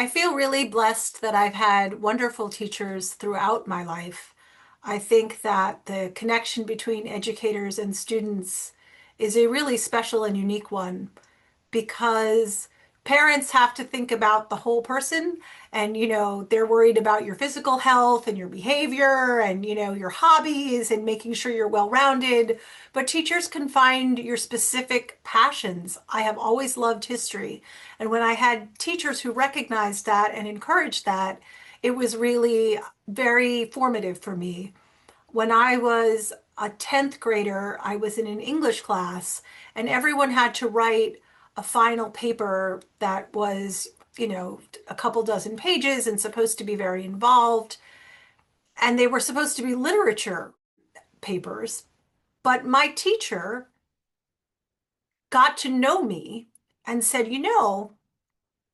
I feel really blessed that I've had wonderful teachers throughout my life. I think that the connection between educators and students is a really special and unique one because parents have to think about the whole person and they're worried about your physical health and your behavior and your hobbies and making sure you're well-rounded, but teachers can find your specific passions. I have always loved history, and when I had teachers who recognized that and encouraged that, it was really very formative for me. When I was a 10th grader, I was in an English class, and everyone had to write a final paper that was, a couple dozen pages and supposed to be very involved. And they were supposed to be literature papers. But my teacher got to know me and said,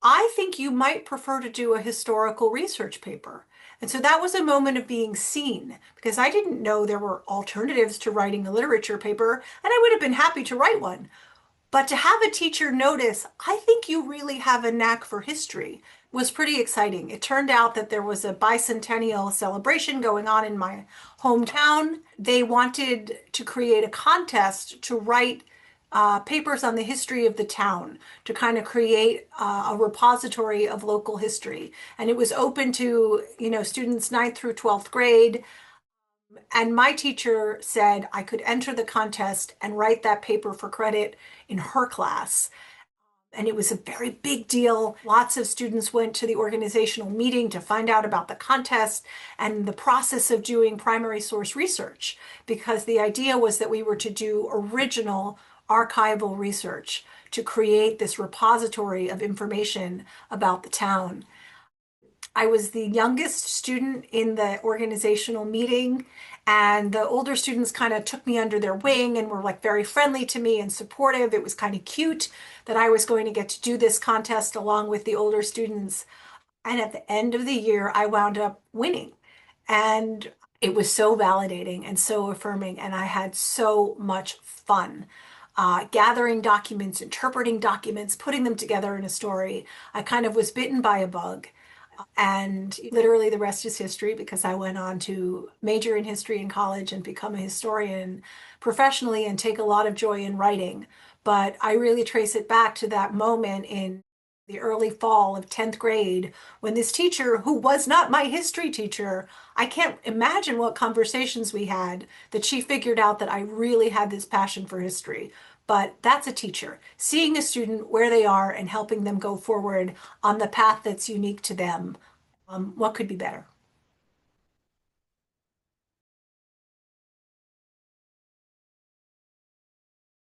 I think you might prefer to do a historical research paper. And so that was a moment of being seen because I didn't know there were alternatives to writing a literature paper, and I would have been happy to write one. But to have a teacher notice, I think you really have a knack for history, was pretty exciting. It turned out that there was a bicentennial celebration going on in my hometown. They wanted to create a contest to write papers on the history of the town to kind of create a repository of local history. And it was open to, students ninth through 12th grade. And my teacher said I could enter the contest and write that paper for credit in her class. And it was a very big deal. Lots of students went to the organizational meeting to find out about the contest and the process of doing primary source research, because the idea was that we were to do original archival research to create this repository of information about the town. I was the youngest student in the organizational meeting, and the older students kind of took me under their wing and were like very friendly to me and supportive. It was kind of cute that I was going to get to do this contest along with the older students. And at the end of the year, I wound up winning. And it was so validating and so affirming, and I had so much fun. Gathering documents, interpreting documents, putting them together in a story. I kind of was bitten by a bug. And literally the rest is history because I went on to major in history in college and become a historian professionally and take a lot of joy in writing. But I really trace it back to that moment in the early fall of 10th grade when this teacher, who was not my history teacher, I can't imagine what conversations we had, that she figured out that I really had this passion for history. But that's a teacher, seeing a student where they are and helping them go forward on the path that's unique to them. What could be better?